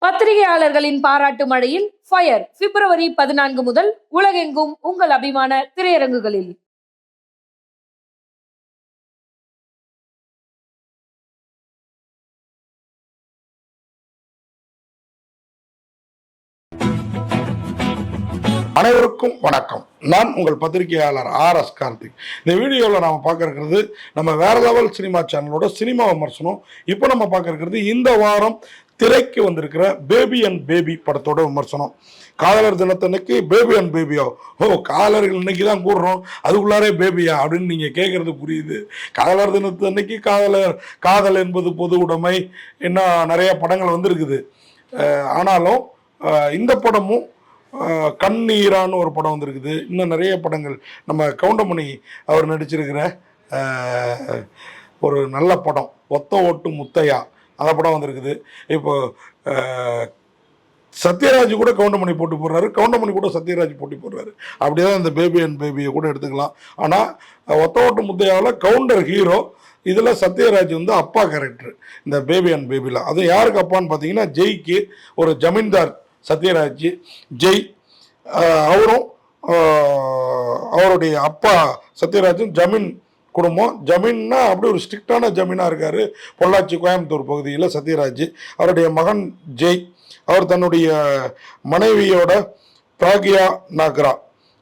பத்திரிகையாளர்களின் பாராட்டு மழையில் ஃபயர் பிப்ரவரி 14 முதல் உலகெங்கும் உங்கள் அபிமான திரையரங்குகளில். அனைவருக்கும் வணக்கம். நான் உங்கள் பத்திரிகையாளர் RS கார்த்திக். இந்த வீடியோவில் நாம் பார்க்க இருக்கிறது நம்ம வேற லெவல் சினிமா சேனலோட சினிமா விமர்சனம். இப்போ நம்ம பார்க்க இருக்கிறது இந்த வாரம் திரைக்கு வந்திருக்கிற பேபி அண்ட் பேபி படத்தோட விமர்சனம். காதலர் தினத்தன்னைக்கு பேபி அண்ட் பேபியோ, காதலர்கள் இன்னைக்கு தான் கூடுறோம், அதுக்குள்ளாரே பேபியா அப்படின்னு நீங்கள் கேட்குறது புரியுது. காதலர் தினத்தன்னைக்கு காதல் என்பது பொது உடைமை, இன்னும் நிறைய படங்கள் வந்திருக்குது. ஆனாலும் இந்த படமும் கண்ணீரான்னு ஒரு படம் வந்திருக்குது. இன்னும் நிறைய படங்கள் நம்ம கவுண்டமணி அவர் நடிச்சிருக்கிற ஒரு நல்ல படம் ஒத்த ஓட்டு முத்தையா, அந்த படம் வந்திருக்குது. இப்போ சத்யராஜ் கூட கவுண்டமணி போட்டி போடுறாரு, கவுண்டமணி கூட சத்யராஜ் போட்டி போடுறாரு. அப்படிதான் இந்த பேபி அண்ட் பேபியை கூட எடுத்துக்கலாம். ஆனால் ஒத்த ஓட்டு முத்தையாவில் கவுண்டர் ஹீரோ, இதில் சத்யராஜ் வந்து அப்பா கேரக்டர் இந்த பேபி அண்ட் பேபியில். அது யாருக்கு அப்பான்னு பார்த்தீங்கன்னா ஜெய்க்கு, ஒரு ஜமீன்தார் சத்யராஜ் ஜெய், அவரும் அவருடைய அப்பா சத்யராஜும் ஜமீன் குடும்பம். ஜமீன்னா அப்படி ஒரு ஸ்ட்ரிக்டான ஜமீனாக இருக்கார் பொள்ளாச்சி கோயம்புத்தூர் பகுதியில் சத்யராஜ். அவருடைய மகன் ஜெய், அவர் தன்னுடைய மனைவியோட பிராகியா நாக்ரா,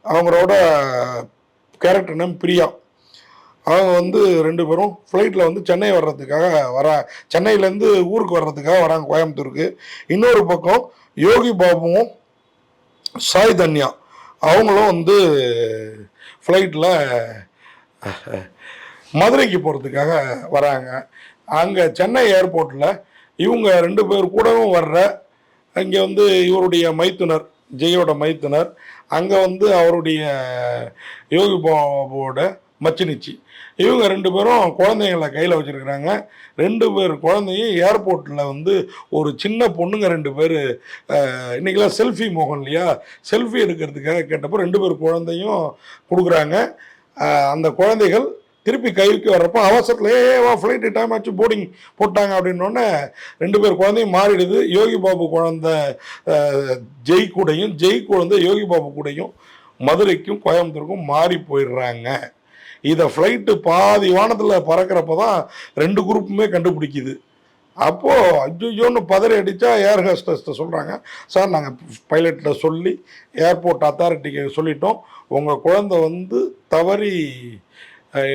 அவங்களோட கேரக்டர் நேம் பிரியா, அவங்க வந்து ரெண்டு பேரும் ஃப்ளைட்டில் வந்து சென்னை வர்றதுக்காக சென்னையிலேருந்து ஊருக்கு வர்றதுக்காக வராங்க கோயம்புத்தூருக்கு. இன்னொரு பக்கம் யோகி பாபுவும் சாய் தன்யா அவங்களும் வந்து ஃப்ளைட்டில் மதுரைக்கு போகிறதுக்காக வராங்க. அங்கே சென்னை ஏர்போர்ட்டில் இவங்க ரெண்டு பேர் கூடவும் வர்ற அங்கே வந்து இவருடைய மைத்துனர், ஜெயோட மைத்துனர், அங்கே வந்து அவருடைய யோகி பாபுவோட மச்சினிச்சி, இவங்க ரெண்டு பேரும் குழந்தைங்களை கையில் வச்சுருக்குறாங்க. ரெண்டு பேர் குழந்தையும் ஏர்போர்ட்டில் வந்து ஒரு சின்ன பொண்ணுங்க ரெண்டு பேர், இன்றைக்கெல்லாம் செல்ஃபி மோகன் இல்லையா, செல்ஃபி எடுக்கிறதுக்காக கேட்டப்போ ரெண்டு பேர் குழந்தையும் கொடுக்குறாங்க. அந்த குழந்தைகள் திருப்பி கைக்கு வர்றப்போ அவசரத்தில் வா ஃப்ளைட்டு டைம் ஆச்சு போர்டிங் போட்டாங்க அப்படின்னோடனே ரெண்டு பேர் குழந்தையும் மாறிடுது. யோகி பாபு குழந்தை ஜெய் கூடையும், ஜெய் குழந்தை யோகி பாபு கூடையும் மதுரைக்கும் கோயம்புத்தூருக்கும் மாறி போயிடுறாங்க. இதை ஃப்ளைட்டு பாதி வானத்தில் பறக்கிறப்ப தான் ரெண்டு குரூப்புமே கண்டுபிடிக்குது. அப்போது ஐயோன்னு பதறி அடித்தா ஏர் ஹோஸ்டஸ்ட்டை சொல்கிறாங்க, சார் நாங்கள் பைலட்டை சொல்லி ஏர்போர்ட் அத்தாரிட்டிக்கு சொல்லிட்டோம், உங்கள் குழந்தை வந்து தவறி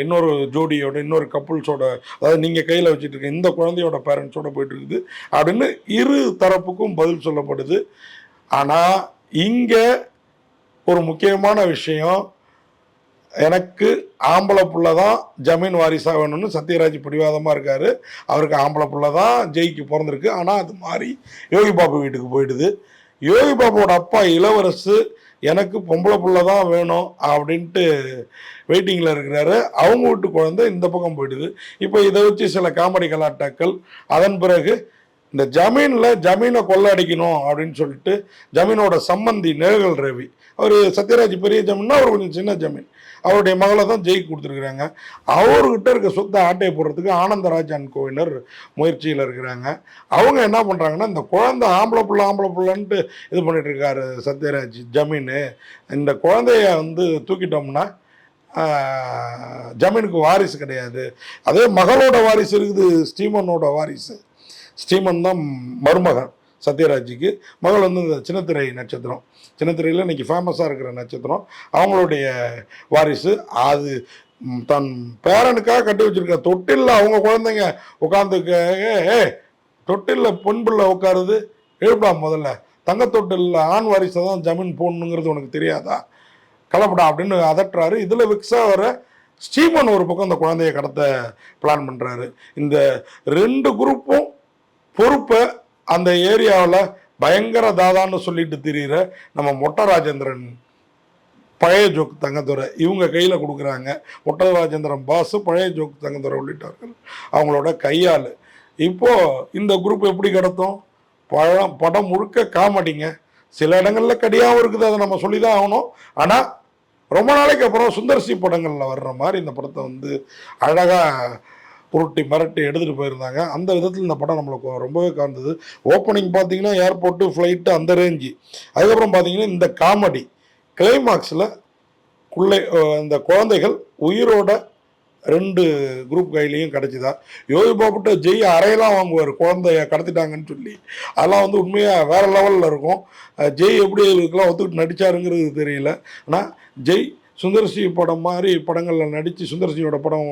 இன்னொரு ஜோடியோட, இன்னொரு கப்புள்ஸோட, அதாவது நீங்கள் கையில் வச்சுட்டு இருக்க இந்த குழந்தையோட பேரண்ட்ஸோட போயிட்டுருக்குது அப்படின்னு இரு தரப்புக்கும் பதில் சொல்லப்படுது. ஆனால் இங்கே ஒரு முக்கியமான விஷயம், எனக்கு ஆம்பளை புள்ள தான் ஜமீன் வாரிசாக வேணும்னு சத்யராஜ் பிடிவாதமாக இருக்கார். அவருக்கு ஆம்பளை புள்ள தான் ஜெய்க்கு பிறந்திருக்கு. ஆனால் அது மாதிரி யோகி பாபு வீட்டுக்கு போயிடுது. யோகி பாபுவோட அப்பா இளவரசு எனக்கு பொம்பளை புள்ள தான் வேணும் அப்படின்ட்டு வெயிட்டிங்கில் இருக்கிறாரு. அவங்க வீட்டு குழந்தை இந்த பக்கம் போயிடுது. இப்போ இதை வச்சு சில காமெடி கலாட்டாக்கள். அதன் பிறகு இந்த ஜமீனை கொள்ளடிக்கணும் அப்படின்னு சொல்லிட்டு ஜமீனோட சம்பந்தி நேகல் ரவி, அவர் சத்யராஜ் பெரிய ஜமீன்னா அவர் கொஞ்சம் சின்ன ஜமீன், அவருடைய மகளை தான் ஜெயிக்கு கொடுத்துருக்குறாங்க. அவர்கிட்ட இருக்க சொத்தை ஆட்டையை போடுறதுக்கு ஆனந்தராஜ் அண்ட் கோவினர் முயற்சியில் இருக்கிறாங்க. அவங்க என்ன பண்ணுறாங்கன்னா, இந்த குழந்தை ஆம்பளை புள்ளன்ட்டு இது பண்ணிட்டு இருக்காரு சத்யராஜ் ஜமீன், இந்த குழந்தைய வந்து தூக்கிட்டோம்னா ஜமீனுக்கு வாரிசு கிடையாது. அதே மகளோட வாரிசு இருக்குது, ஸ்டீமனோட வாரிசு. ஸ்டீமன் தான் மருமகன் சத்யராஜுக்கு, மகள் வந்து இந்த சின்னத்திரை நட்சத்திரம், சின்னத்திரையில் இன்றைக்கி ஃபேமஸாக இருக்கிற நட்சத்திரம், அவங்களுடைய வாரிசு. அது தன் பேரனுக்காக கட்டி வச்சுருக்க தொட்டிலில் அவங்க குழந்தைங்க உட்காந்துக்க, தொட்டிலில் பொன் பிள்ளை உட்காருது, எழுப்படா முதல்ல, தங்க தொட்டிலில் ஆண் வாரிசை தான் ஜமீன் போடணுங்கிறது உனக்கு தெரியாதா, கலப்படா அப்படின்னு அதட்டுறாரு. இதில் விக்ஸாக வர ஸ்டீமன் ஒரு பக்கம் இந்த குழந்தைய கடத்த பிளான் பண்ணுறாரு. இந்த ரெண்டு குரூப்பும் பொறுப்பை அந்த ஏரியாவில் பயங்கர தாதான்னு சொல்லிட்டு திரிகிற நம்ம மொட்டை ராஜேந்திரன், பழைய ஜோக்கு தங்கத்துறை, இவங்க கையில் கொடுக்குறாங்க. மொட்டை ராஜேந்திரன் பாசு, பழைய ஜோக்கு தங்கத்துறை உள்ளிட்டார்கள் அவங்களோட கையால். இப்போது இந்த குரூப் எப்படி கடத்தும்? படம் முழுக்க காமெடிங்க, சில இடங்களில் கடியாகவும் இருக்குது, அதை நம்ம சொல்லி தான் ஆகணும். ஆனால் ரொம்ப நாளைக்கு அப்புறம் சுந்தர்சி படங்களில் வர்ற மாதிரி இந்த படத்தை வந்து அழகாக புரட்டி மிரட்டி எடுத்துகிட்டு போயிருந்தாங்க. அந்த விதத்தில் இந்த படம் நம்மளுக்கு ரொம்பவே கவர்ந்தது. ஓப்பனிங் பார்த்தீங்கன்னா ஏர்போர்ட்டு, ஃப்ளைட்டு அந்த ரேஞ்சு. அதுக்கப்புறம் பார்த்தீங்கன்னா இந்த காமெடி கிளைமாக்ஸில் இந்த குழந்தைகள் உயிரோட 2 குரூப் கையிலையும் கிடச்சிதா. யோகி பாபுட்ட ஜெய் அறையெல்லாம் வாங்குவார் குழந்தைய கடத்திட்டாங்கன்னு சொல்லி. அதெல்லாம் வந்து உண்மையாக வேறு லெவலில் இருக்கும். ஜெய் எப்படி இதுக்கெல்லாம் ஒத்துக்கிட்டு நடித்தாருங்கிறது தெரியல. ஆனால் ஜெய் சுந்தர்சி படம் மாதிரி படங்களில் நடித்து சுந்தர்சியோட படம்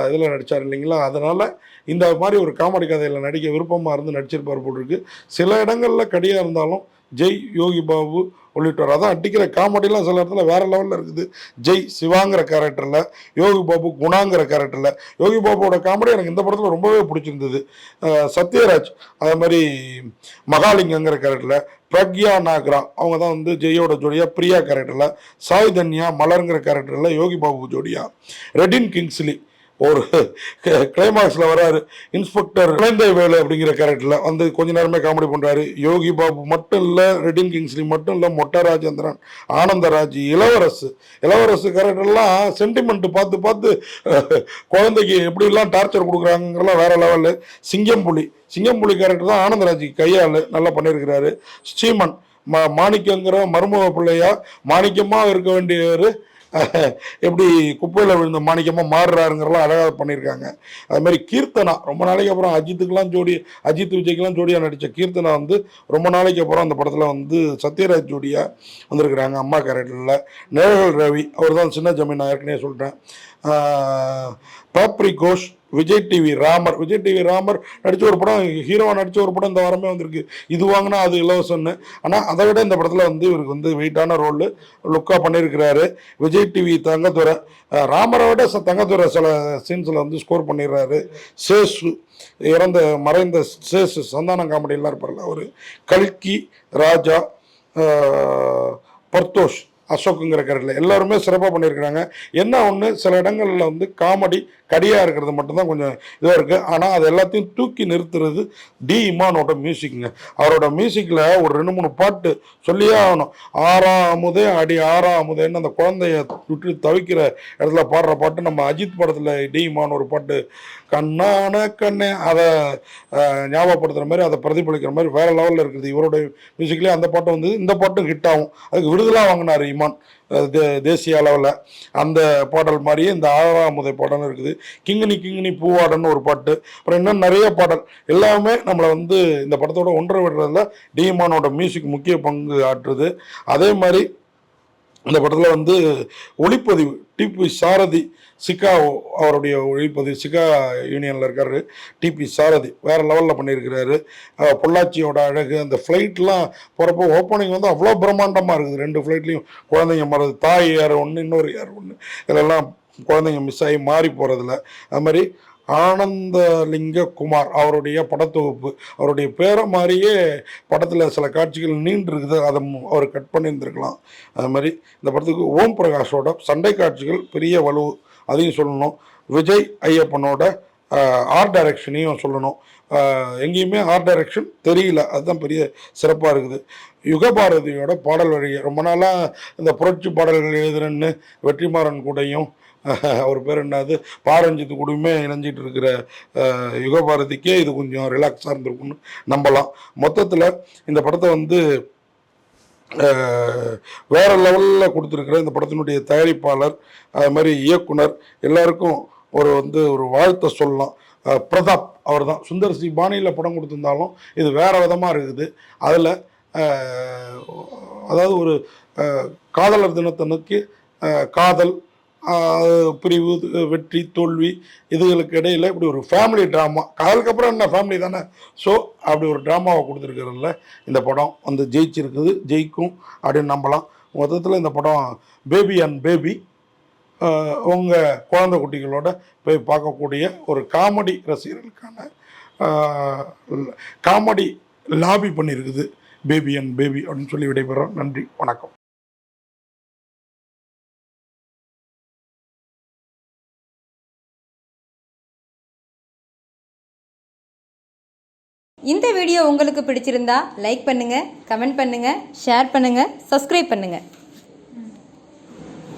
இதில் நடித்தார் இல்லைங்களா. அதனால் இந்த மாதிரி ஒரு காமெடி கதையில் நடிக்க விருப்பமாக இருந்து நடிச்சிருப்பார் போட்டிருக்கு. சில இடங்களில் கடியாக இருந்தாலும் ஜெய், யோகி பாபு உள்ளிட்டோர் அதான் அடிக்கிற காமெடிலாம் சில இடத்துல வேறு லெவலில் இருக்குது. ஜெய் சிவாங்கிற கேரக்டரில், யோகி பாபு குணாங்கிற கேரக்டரில். யோகி பாபுவோட காமெடி எனக்கு இந்த படத்தில் ரொம்பவே பிடிச்சிருந்தது. சத்யராஜ் அதே மாதிரி மகாலிங்கங்கிற கேரக்டரில், பிரக்யா நாக்ரா அவங்க தான் வந்து ஜெயோட ஜோடியா, பிரியா கேரக்டரில், சாய் தன்யா மலருங்கிற கேரக்டரில் யோகி பாபு ஜோடியா, ரெடின் கிங்ஸ்லி ஒரு கிளைமாக்ஸில் வராரு இன்ஸ்பெக்டர் குழந்தை வேலு அப்படிங்கிற கேரக்டரில் வந்து கொஞ்ச நேரமே காமெடி பண்ணுறாரு. யோகி பாபு மட்டும் இல்லை, ரெடின் கிங்ஸ்லி மட்டும் இல்லை, மொட்டை ராஜேந்திரன், ஆனந்தராஜ், இளவரசு கேரக்டர்லாம் சென்டிமெண்ட்டு பார்த்து பார்த்து குழந்தைக்கு எப்படிலாம் டார்ச்சர் கொடுக்குறாங்கிறலாம் வேற லெவலு. சிங்கம்புலி கேரக்டர் தான் ஆனந்தராஜுக்கு கையால் நல்லா பண்ணியிருக்கிறாரு. ஸ்ரீமன் மாணிக்கங்கிற மருமக பிள்ளையா மாணிக்கமாக இருக்க வேண்டியவர் எப்படி குப்பையில் விழுந்த மாணிக்கமாக மாறுறாருங்கிறலாம் அழகாக பண்ணியிருக்காங்க. அதுமாதிரி கீர்த்தனா ரொம்ப நாளைக்கு அப்புறம் அஜித் விஜய்க்கெலாம் ஜோடியாக நடித்த கீர்த்தனா வந்து ரொம்ப நாளைக்கு அப்புறம் அந்த படத்தில் வந்து சத்யராஜ் ஜோடியாக வந்திருக்கிறாங்க அம்மா கேரக்டரில். நேழல் ரவி அவர் தான் சின்ன ஜமீன், நான் ஏற்கனவே சொல்லிட்டேன். பாப்ரி கோஷ், விஜய் டிவி ராமர் நடித்த ஒரு படம், ஹீரோவாக நடித்த ஒரு படம் இந்த வாரமே வந்திருக்கு. இது வாங்கினா அது இலவசம்னு. ஆனால் அதை விட இந்த படத்தில் வந்து இவருக்கு வந்து வெயிட்டான ரோல் லுக்காக பண்ணியிருக்கிறாரு. விஜய் டிவி தங்கத்துறை ராமரை விட தங்கத்துறை சில சீன்ஸில் வந்து ஸ்கோர் பண்ணிடுறாரு. சேசு மறைந்த சேசு சந்தானம் காமெடியெல்லாம் இருப்பார்ல அவர், கல்கி, ராஜா, பர்தோஷ், அசோக்குங்கிற கேரக்டரில் எல்லாருமே சிறப்பாக பண்ணியிருக்கிறாங்க. என்ன ஒன்று, சில இடங்களில் வந்து காமெடி கடியாக இருக்கிறது மட்டும்தான் கொஞ்சம் இதாக இருக்குது. ஆனால் அது எல்லாத்தையும் தூக்கி நிறுத்துறது டி இமானோட மியூசிக்குங்க. அவரோட மியூசிக்கில் ஒரு 2-3 பாட்டு சொல்லியே ஆகணும். ஆறாமுதே அடி ஆறாமுதேன்னு அந்த குழந்தைய விட்டு தவிக்கிற இடத்துல பாடுற பாட்டு நம்ம அஜித் படத்தில் டி இமான் ஒரு பாட்டு கண்ணான கண்ணே அதை ஞாபகப்படுத்துகிற மாதிரி, அதை பிரதிபலிக்கிற மாதிரி வேறு லெவலில் இருக்குது. இவருடைய மியூசிக்லேயே அந்த பாட்டு வந்து இந்த பாட்டும் ஹிட் ஆகும். அதுக்கு விருதுலாம் வாங்கினார் இமான் தேசிய அளவில். அந்த பாடல் மாதிரியே இந்த ஆறாமுதை பாடல் இருக்குது. கிங்கினி பூவாடன்னு ஒரு பாட்டு, அப்புறம் இன்னும் நிறைய பாடல் எல்லாமே நம்மளை வந்து இந்த படத்தோட ஒன்றை விடுறதுல டிமானோட மியூசிக் முக்கிய பங்கு ஆற்றுது. அதே மாதிரி இந்த படத்தில் வந்து ஒளிப்பதிவு டிபி சாரதி, சிக்கா அவருடைய ஒளிப்பதிவு, சிக்கா யூனியனில் இருக்காரு டிபி சாரதி, வேறு லெவலில் பண்ணியிருக்கிறாரு. பொள்ளாச்சியோட அழகு, அந்த ஃப்ளைட்லாம் போகிறப்போ ஓப்பனிங் வந்து அவ்வளோ பிரம்மாண்டமாக இருக்குது. 2 ஃப்ளைட்லேயும் குழந்தைங்க மறது, தாய் ஏர் ஒன்று, இன்னொரு ஏர் ஒன்று, இதெல்லாம் குழந்தைங்க மிஸ் ஆகி மாறி போகிறதில்ல. அது மாதிரி ஆனந்தலிங்க குமார் அவருடைய படத்தொகுப்பு, அவருடைய பேரை மாதிரியே படத்தில் சில காட்சிகள் நீண்டு இருக்குது, அதை அவர் கட் பண்ணியிருந்துருக்கலாம். அது மாதிரி இந்த படத்துக்கு ஓம் பிரகாஷோட சண்டை காட்சிகள் பெரிய வலு, அதையும் சொல்லணும். விஜய் ஐயப்பனோட ஆர்ட் டைரக்ஷனையும் சொல்லணும். எங்கேயுமே ஆர்ட் டைரக்ஷன் தெரியல, அதுதான் பெரிய சிறப்பாக இருக்குது. யுகபாரதியோட பாடல் வழியை ரொம்ப நாளாக இந்த புரட்சி பாடல்கள் எழுதுறேன்னு வெற்றிமாறன் கூடையும் அவர் பேர் என்னது பாரஞ்சித்து கூடயுமே இணைஞ்சிட்டு இருக்கிற யுகபாரதிக்கே இது கொஞ்சம் ரிலாக்ஸாக இருந்திருக்குன்னு நம்பலாம். மொத்தத்தில் இந்த படத்தை வந்து வேறு லெவலில் கொடுத்துருக்குற இந்த படத்தினுடைய தயாரிப்பாளர், அது மாதிரி இயக்குனர் எல்லாருக்கும் ஒரு வாழ்த்தை சொல்லலாம். பிரதாப் அவர் தான் சுந்தர்சி பாணியில் படம் கொடுத்துருந்தாலும் இது வேறு விதமாக இருக்குது. அதில் அதாவது ஒரு காதலர் தினத்தை நோக்கி காதல், பிரிவு, வெற்றி, தோல்வி, இதுகளுக்கு இடையில் இப்படி ஒரு ஃபேமிலி ட்ராமா, காதலுக்கு அப்புறம் என்ன ஃபேமிலி தானே, ஸோ அப்படி ஒரு ட்ராமாவை கொடுத்துருக்கிறதுல இந்த படம் வந்து ஜெயிக்கும் அப்படின்னு நம்பலாம். மொத்தத்தில் இந்த படம் பேபி அண்ட் பேபி உங்கள் குழந்தை குட்டிகளோட போய் பார்க்கக்கூடிய ஒரு காமெடி ரசிகர்களுக்கான காமெடி லாபி பண்ணியிருக்குது பேபி அண்ட் பேபி அப்படின்னு சொல்லி விடைபெறோம். நன்றி, வணக்கம். இந்த வீடியோ உங்களுக்கு பிடிச்சிருந்தா லைக் பண்ணுங்க, கமெண்ட் பண்ணுங்க, ஷேர் பண்ணுங்க, சப்ஸ்கிரைப் பண்ணுங்க.